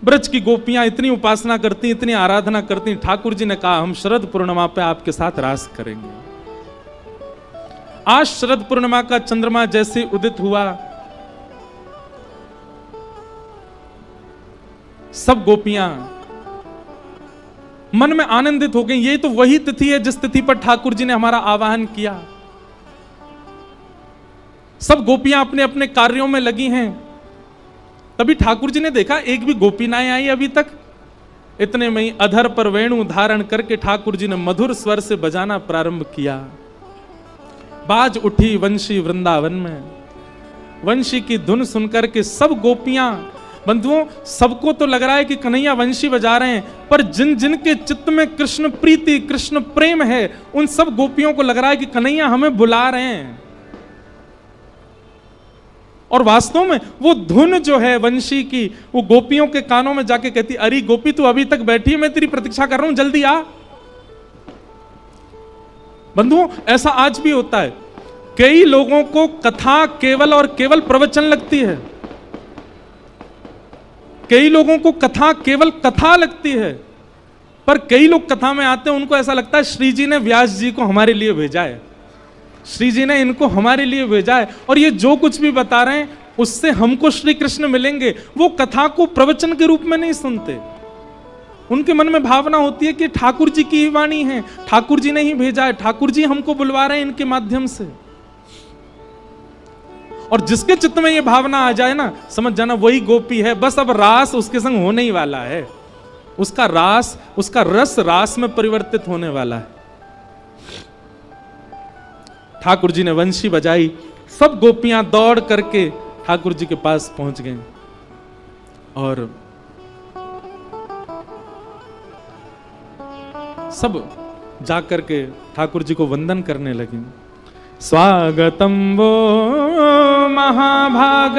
ब्रज की गोपियां इतनी उपासना करती, इतनी आराधना करती। ठाकुर जी ने कहा हम शरद पूर्णिमा पे आपके साथ रास करेंगे। आज शरद पूर्णिमा का चंद्रमा जैसे उदित हुआ, सब गोपियां मन में आनंदित हो गई। ये तो वही तिथि है जिस तिथि पर ठाकुर जी ने हमारा आवाहन किया। सब गोपियां अपने अपने कार्यों में लगी हैं। तभी ठाकुर जी ने देखा एक भी गोपी ना आई अभी तक। इतने में ही अधर पर वेणु धारण करके ठाकुर जी ने मधुर स्वर से बजाना प्रारंभ किया। बाज उठी वंशी वृंदावन में। वंशी की धुन सुनकर के सब गोपियां, बंधुओं, सबको तो लग रहा है कि कन्हैया वंशी बजा रहे हैं, पर जिन जिन के चित्त में कृष्ण प्रीति, कृष्ण प्रेम है, उन सब गोपियों को लग रहा है कि कन्हैया हमें बुला रहे हैं। और वास्तव में वो धुन जो है वंशी की, वो गोपियों के कानों में जाके कहती, अरे गोपी तू अभी तक बैठी है, मैं तेरी प्रतीक्षा कर रहा हूं, जल्दी आ। बंधुओं, ऐसा आज भी होता है। कई लोगों को कथा केवल और केवल प्रवचन लगती है। कई लोगों को कथा केवल कथा लगती है, पर कई लोग कथा में आते हैं, उनको ऐसा लगता है श्री जी ने व्यास जी को हमारे लिए भेजा है, श्री जी ने इनको हमारे लिए भेजा है, और ये जो कुछ भी बता रहे हैं उससे हमको श्री कृष्ण मिलेंगे। वो कथा को प्रवचन के रूप में नहीं सुनते। उनके मन में भावना होती है कि ठाकुर जी की ही वाणी है, ठाकुर जी ने ही भेजा है, ठाकुर जी हमको बुलवा रहे हैं इनके माध्यम से। और जिसके चित्त में ये भावना आ जाए ना, समझ जाना वही गोपी है। बस अब रास उसके संग होने ही वाला है। उसका रास, उसका रस रास में परिवर्तित होने वाला है। ठाकुर जी ने वंशी बजाई, सब गोपियां दौड़ करके ठाकुर जी के पास पहुंच गई और सब जाकर के ठाकुर जी को वंदन करने लगी। स्वागतम वो महाभाग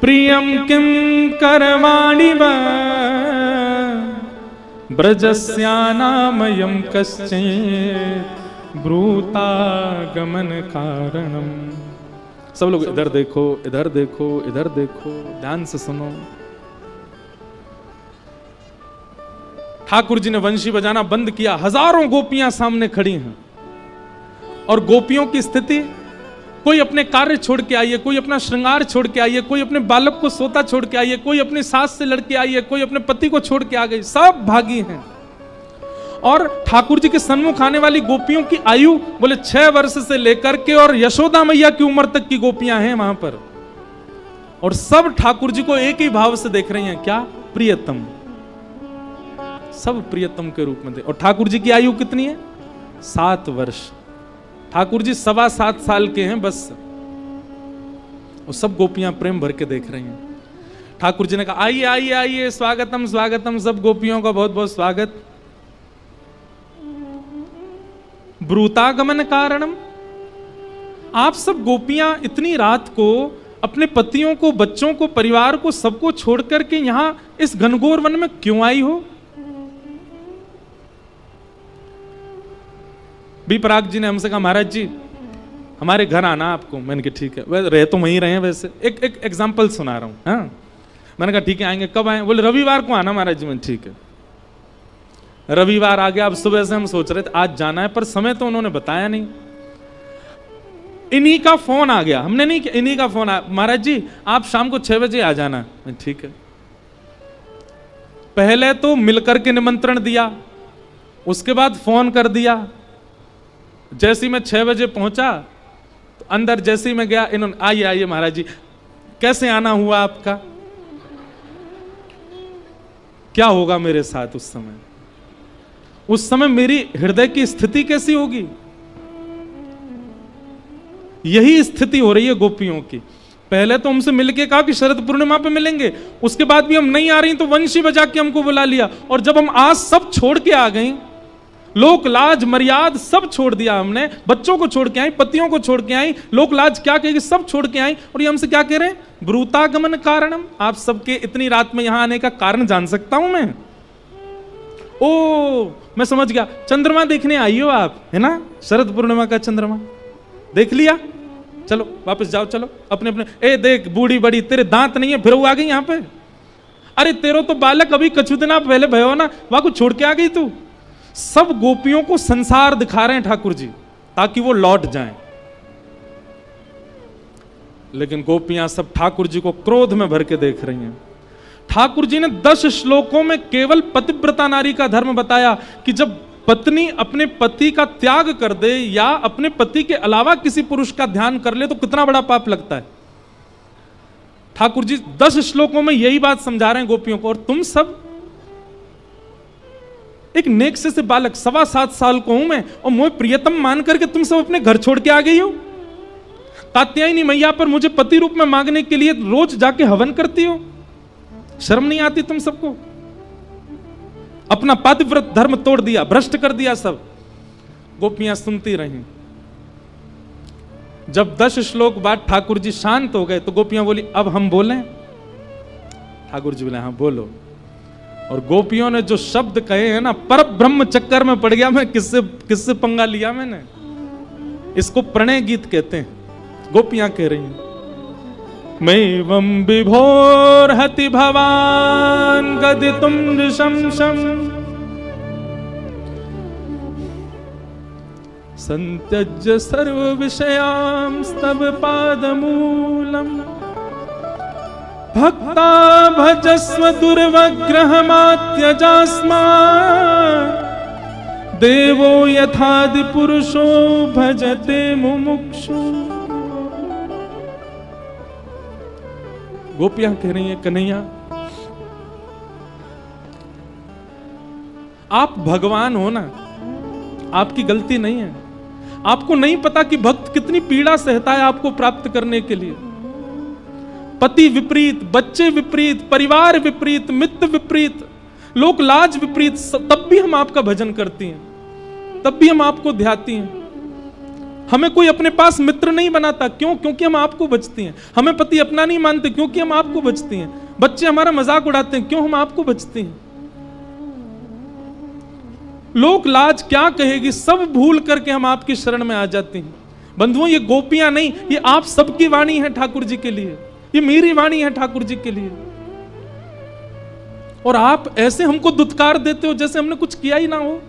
प्रियम किम करवाणि वा ब्रजस्यानामयं कश्चित् ब्रूतागमन कारणम। सब लोग इधर देखो, इधर देखो, इधर देखो, ध्यान से सुनो। ठाकुर जी ने वंशी बजाना बंद किया। हजारों गोपियां सामने खड़ी हैं और गोपियों की स्थिति, कोई अपने कार्य छोड़ के आई है, कोई अपना श्रृंगार छोड़ के आई है, कोई अपने बालक को सोता छोड़ के आई है, कोई अपनी सास से लड़के आई है, कोई अपने पति को छोड़ के आ गई। सब भागी हैं। और ठाकुर जी के सन्मुख आने वाली गोपियों की आयु बोले 6 वर्ष से लेकर के और यशोदा मैया की उम्र तक की गोपियां हैं वहां पर। और सब ठाकुर जी को एक ही भाव से देख रही हैं, क्या? प्रियतम। सब प्रियतम के रूप में थे। और ठाकुर जी की आयु कितनी है? 7 वर्ष। ठाकुर जी 7.25 साल के हैं बस। और सब गोपियां प्रेम भर के देख रही हैं। ठाकुर जी ने कहा, आइए आइए आइए, स्वागतम स्वागतम, सब गोपियों का बहुत बहुत स्वागत। ब्रूतागमन कारणम, आप सब गोपियां इतनी रात को अपने पतियों को, बच्चों को, परिवार को, सबको छोड़ करके यहां इस घनघोर वन में क्यों आई हो? पराग जी ने हमसे कहा, महाराज जी हमारे घर आना आपको। मैंने कहा ठीक है, वैसे रह तो वहीं रहे हैं। वैसे एक एग्जाम्पल सुना रहा हूं। हाँ, मैंने कहा ठीक है आएंगे। कब आए? बोले रविवार को आना महाराज जी। मैं ठीक है। रविवार आ गया। अब सुबह से हम सोच रहे थे आज जाना है, पर समय तो उन्होंने बताया नहीं। इन्हीं का फोन आ गया। हमने नहीं, इन्हीं का फोन आया, महाराज जी आप शाम को 6 बजे आ जाना। ठीक है। पहले तो मिलकर के निमंत्रण दिया, उसके बाद फोन कर दिया। जैसे ही मैं 6 बजे पहुंचा तो अंदर जैसे ही मैं गया, इन्होंने आइए आइए महाराज जी, कैसे आना हुआ आपका? क्या होगा मेरे साथ उस समय? उस समय मेरी हृदय की स्थिति कैसी होगी? यही स्थिति हो रही है गोपियों की। पहले तो हमसे मिलके कहा कि शरद पूर्णिमा पे मिलेंगे, उसके बाद भी हम नहीं आ रही तो वंशी बजा के हमको बुला लिया। और जब हम आज सब छोड़ के आ गई, लोक लाज मर्याद सब छोड़ दिया हमने, बच्चों को छोड़ के आई, पतियों को छोड़ के आई, लोक लाज क्या कहेगी सब छोड़ के आई, और ये हमसे क्या कह रहे हैं? ब्रूतागमन कारणम। आप सबके इतनी रात में यहां आने का कारण जान सकता हूं मैं? ओ मैं समझ गया, चंद्रमा देखने आई हो आप, है ना? शरद पूर्णिमा का चंद्रमा देख लिया, चलो वापस जाओ, चलो अपने अपने। ए देख बूढ़ी बड़ी, तेरे दांत नहीं है फिर वो आ गई यहाँ पे। अरे तेरो तो बालक अभी कछु दिन आप पहले भयो ना, वहां को छोड़ के आ गई तू। सब गोपियों को संसार दिखा रहे हैं ठाकुर जी ताकि वो लौट जाएं। लेकिन गोपियां सब ठाकुर जी को क्रोध में भर के देख रही हैं। ठाकुर जी ने 10 श्लोकों में केवल पतिव्रता नारी का धर्म बताया कि जब पत्नी अपने पति का त्याग कर दे या अपने पति के अलावा किसी पुरुष का ध्यान कर ले तो कितना बड़ा पाप लगता है। ठाकुर जी 10 श्लोकों में यही बात समझा रहे हैं गोपियों को। और तुम सब, एक नेक से बालक 7.25 साल को हूं मैं और मुझे प्रियतम मान करके तुम सब अपने घर छोड़ के आ गई हो। कात्यायनी मैया पर मुझे पति रूप में मांगने के लिए रोज जाके हवन करती हो। शर्म नहीं आती तुम सबको? अपना पातिव्रत धर्म तोड़ दिया, भ्रष्ट कर दिया सब। गोपियां सुनती रहीं। जब 10 श्लोक बाद ठाकुर जी शांत हो गए तो गोपियां बोली अब हम बोलें? ठाकुर जी बोले हाँ बोलो। और गोपियों ने जो शब्द कहे हैं ना, पर ब्रह्म चक्कर में पड़ गया मैं। किससे पंगा लिया मैंने? इसको प्रणय गीत कहते हैं। गोपियां कह रही हैं मैवं विभोर्हति भवान गदितुं नृशंसं संत्यज्य सर्व विषयांस्तव पादमूलम् भक्ता भजस्व दुर्वग्रहमात्यजास्मात् देवो यथादि पुरुषो भजते मुमुक्षु। गोपियां कह रही हैं कन्हैया आप भगवान हो ना, आपकी गलती नहीं है। आपको नहीं पता कि भक्त कितनी पीड़ा सहता है आपको प्राप्त करने के लिए। पति विपरीत, बच्चे विपरीत, परिवार विपरीत, मित्र विपरीत, लोक लाज विपरीत, तब भी हम आपका भजन करती हैं, तब भी हम आपको ध्याती हैं। हमें कोई अपने पास मित्र नहीं बनाता, क्यों? क्योंकि हम आपको बचती हैं। हमें पति अपना नहीं मानते, क्योंकि हम आपको बचती हैं। बच्चे हमारा मजाक उड़ाते हैं, क्यों? हम आपको बचती हैं। लोक लाज क्या कहेगी, सब भूल करके हम आपकी शरण में आ जाती हैं। बंधुओं, ये गोपियां नहीं, ये आप सबकी वाणी है ठाकुर जी के लिए। ये मेरी वाणी है ठाकुर जी के लिए। और आप ऐसे हमको दुत्कार देते हो जैसे हमने कुछ किया ही ना हो।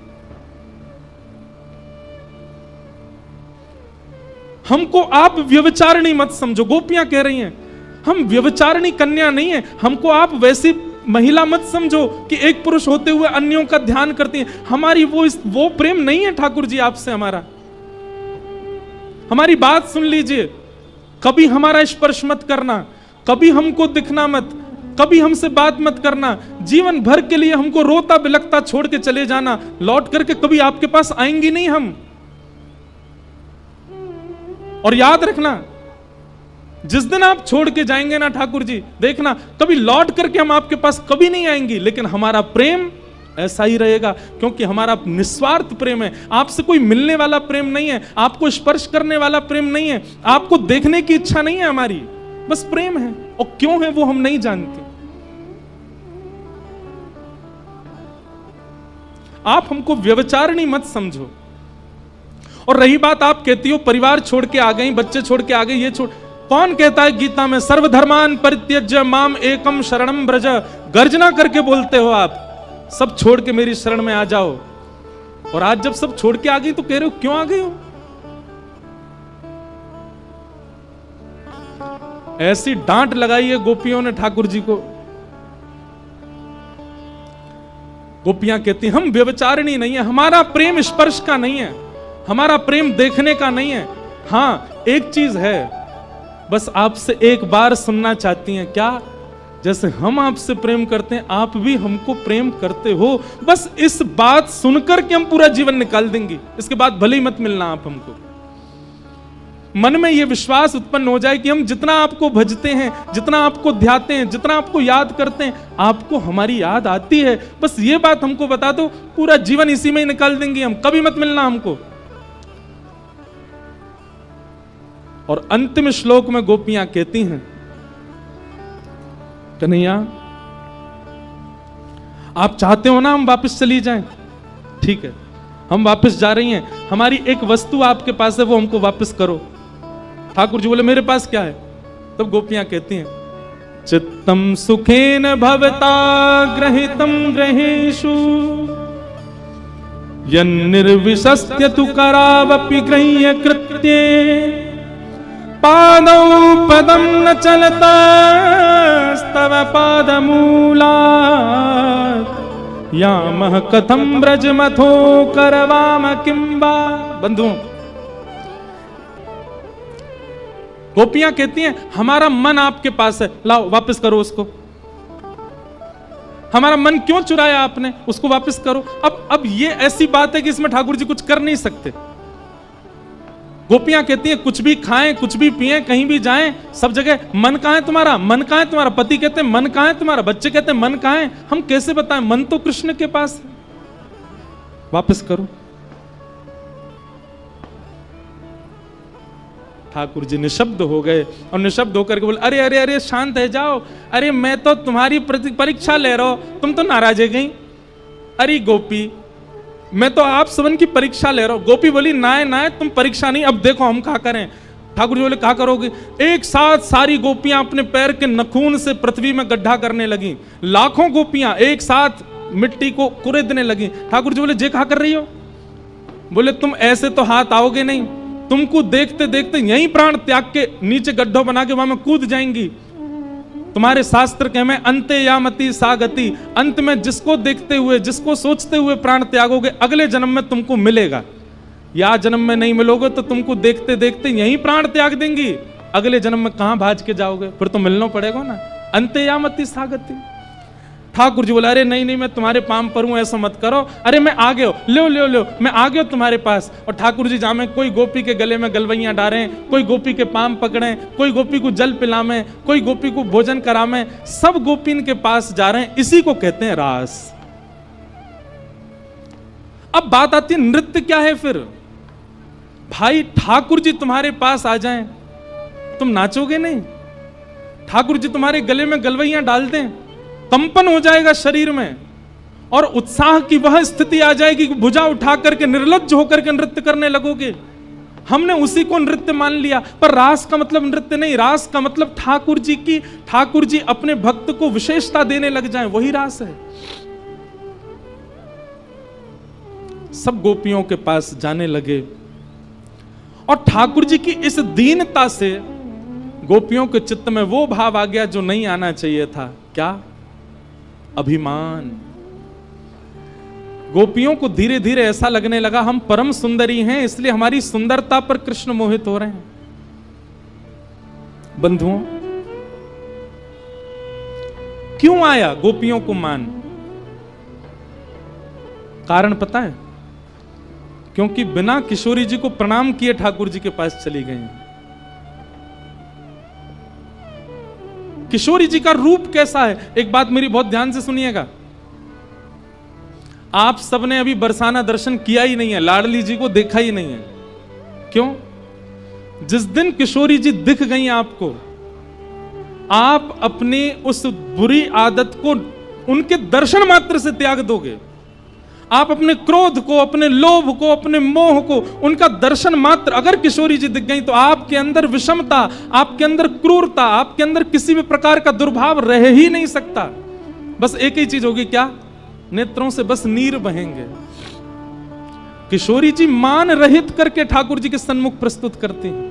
हमको आप व्यभिचारिणी मत समझो। गोपियां कह रही हैं हम व्यभिचारिणी कन्या नहीं है। हमको आप वैसी महिला मत समझो कि एक पुरुष होते हुए अन्यों का ध्यान करती हैं। हमारी वो प्रेम नहीं है ठाकुर जी आपसे। हमारी बात सुन लीजिए। कभी हमारा स्पर्श मत करना, कभी हमको दिखना मत, कभी हमसे बात मत करना। जीवन भर के लिए हमको रोता बिलखता छोड़ के चले जाना। लौट करके कभी आपके पास आएंगी नहीं हम। और याद रखना, जिस दिन आप छोड़ के जाएंगे ना ठाकुर जी, देखना कभी लौट करके हम आपके पास कभी नहीं आएंगे। लेकिन हमारा प्रेम ऐसा ही रहेगा, क्योंकि हमारा निस्वार्थ प्रेम है। आपसे कोई मिलने वाला प्रेम नहीं है, आपको स्पर्श करने वाला प्रेम नहीं है, आपको देखने की इच्छा नहीं है हमारी, बस प्रेम है। और क्यों है वो हम नहीं जानते। आप हमको व्यभिचारिणी मत समझो। और रही बात, आप कहती हो परिवार छोड़ के आ गई, बच्चे छोड़ के आ गए, ये छोड़, कौन कहता है गीता में सर्वधर्मान परित्यज्य माम एकम शरणम ब्रज? गर्जना करके बोलते हो आप, सब छोड़ के मेरी शरण में आ जाओ। और आज जब सब छोड़ के आ गई तो कह रहे हो क्यों आ गई हो? ऐसी डांट लगाई है गोपियों ने ठाकुर जी को। गोपियां कहती हम व्यभिचारिणी नहीं है, हमारा प्रेम स्पर्श का नहीं है, हमारा प्रेम देखने का नहीं है। हां, एक चीज है, बस आपसे एक बार सुनना चाहती हैं। क्या? जैसे हम आपसे प्रेम करते हैं, आप भी हमको प्रेम करते हो। बस इस बात सुनकर के हम पूरा जीवन निकाल देंगे। इसके बाद भले ही मत मिलना आप हमको। मन में यह विश्वास उत्पन्न हो जाए कि हम जितना आपको भजते हैं, जितना आपको ध्याते हैं, जितना आपको याद करते हैं, आपको हमारी याद आती है। बस ये बात हमको बता दो, पूरा जीवन इसी में ही निकाल देंगे हम, कभी मत मिलना हमको। और अंतिम श्लोक में गोपियां कहती हैं कन्हैया आप चाहते हो ना हम वापस चली जाएं, ठीक है, हम वापस जा रही हैं। हमारी एक वस्तु आपके पास है, वो हमको वापस करो। ठाकुर जी बोले मेरे पास क्या है? तब गोपियां कहती हैं चित्तम सुखेन भवता ग्रहितम ग्रहेषु यन्निर्विशस्त्य तु करावपि गृह्य कृत्ये पादौ पदं न चलतस्तव पादमूलात् यामः कथं ब्रजमथो करवाम किं वा। बंधुओं, गोपियां कहती हैं हमारा मन आपके पास है, लाओ वापस करो उसको। हमारा मन क्यों चुराया आपने, उसको वापस करो। अब ये ऐसी बात है कि इसमें ठाकुर जी कुछ कर नहीं सकते। गोपियां कहती हैं कुछ भी खाएं, कुछ भी पिएं, कहीं भी जाएं, सब जगह मन कहां है तुम्हारा, मन कहां है तुम्हारा। पति कहते हैं मन कहां है तुम्हारा, बच्चे कहते हैं मन कहां है। हम कैसे बताएं, मन तो कृष्ण के पास है, वापस करो। ठाकुर जी निशब्द हो गए और निशब्द होकर के बोले अरे अरे अरे शांत है जाओ। अरे मैं तो तुम्हारी परीक्षा ले रहा हूं, तुम तो नाराज है गई। अरे गोपी, मैं तो आप सबन की परीक्षा ले रहा हूं। गोपी बोली नाय नाय तुम परीक्षा नहीं, अब देखो हम क्या करें। ठाकुर जी बोले क्या करोगे। एक साथ सारी गोपियां अपने पैर के नखून से पृथ्वी में गड्ढा करने लगी। लाखों गोपियां एक साथ मिट्टी को कुरेदने लगी। ठाकुर जी बोले जे क्या कर रही हो। बोले तुम ऐसे तो हाथ आओगे नहीं, तुमको देखते देखते यहीं प्राण त्याग के नीचे गड्ढों बना के वहां में कूद जाएंगी। तुम्हारे शास्त्र के में अंते यामति सागति, अंत में जिसको देखते हुए जिसको सोचते हुए प्राण त्यागोगे अगले जन्म में तुमको मिलेगा। या जन्म में नहीं मिलोगे तो तुमको देखते देखते यहीं प्राण त्याग देंगी, अगले जन्म में कहां भाज के जाओगे, फिर तो मिलना पड़ेगा ना। अंते यामति सागति। ठाकुर जी बोला अरे नहीं नहीं मैं तुम्हारे पाम पर हूं, ऐसा मत करो। अरे मैं आ गया, लो लो लो मैं आ गया तुम्हारे पास। और ठाकुर जी जामे कोई गोपी के गले में गलवैयां डालें, कोई गोपी के पाम पकड़ें, कोई गोपी को जल पिलामें, कोई गोपी को भोजन करामें, सब गोपीन के पास जा रहे हैं। इसी को कहते हैं रास। अब बात आती है नृत्य क्या है फिर। भाई ठाकुर जी तुम्हारे पास आ जाएं, तुम नाचोगे नहीं। ठाकुर जी तुम्हारे गले में गलवैयां डाल दें, कंपन हो जाएगा शरीर में और उत्साह की वह स्थिति आ जाएगी कि भुजा उठा करके निर्लज्ज होकर के नृत्य करने लगोगे। हमने उसी को नृत्य मान लिया, पर रास का मतलब नृत्य नहीं। रास का मतलब ठाकुर जी अपने भक्त को विशेषता देने लग जाएं, वही रास है। सब गोपियों के पास जाने लगे और ठाकुर जी की इस दीनता से गोपियों के चित्त में वो भाव आ गया जो नहीं आना चाहिए था। क्या? अभिमान। गोपियों को धीरे धीरे ऐसा लगने लगा हम परम सुंदरी हैं, इसलिए हमारी सुंदरता पर कृष्ण मोहित हो रहे हैं। बंधुओं, क्यों आया गोपियों को मान? कारण पता है? क्योंकि बिना किशोरी जी को प्रणाम किए ठाकुर जी के पास चली गई। किशोरी जी का रूप कैसा है? एक बात मेरी बहुत ध्यान से सुनिएगा। आप सबने अभी बरसाना दर्शन किया ही नहीं है, लाडली जी को देखा ही नहीं है। क्यों? जिस दिन किशोरी जी दिख गई आपको, आप अपनी उस बुरी आदत को उनके दर्शन मात्र से त्याग दोगे। आप अपने क्रोध को, अपने लोभ को, अपने मोह को, उनका दर्शन मात्र अगर किशोरी जी दिख गई तो आपके अंदर विषमता, आपके अंदर क्रूरता, आपके अंदर किसी भी प्रकार का दुर्भाव रह ही नहीं सकता। बस एक ही चीज होगी, क्या? नेत्रों से बस नीर बहेंगे। किशोरी जी मान रहित करके ठाकुर जी के सन्मुख प्रस्तुत करती हैं।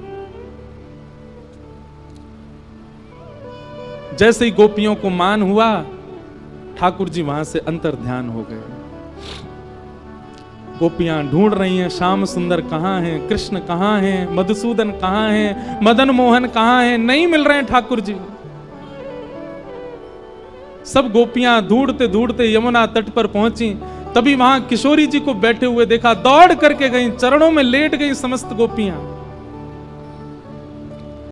जैसे ही गोपियों को मान हुआ, ठाकुर जी वहां से अंतर ध्यान हो गए। गोपियां ढूंढ रही हैं श्याम सुंदर कहां हैं, कृष्ण कहां हैं, मधुसूदन कहां हैं, मदन मोहन कहां हैं, नहीं मिल रहे हैं ठाकुर जी। सब गोपियां ढूंढते ढूंढते यमुना तट पर पहुंची। तभी वहां किशोरी जी को बैठे हुए देखा, दौड़ करके गई, चरणों में लेट गई समस्त गोपियां।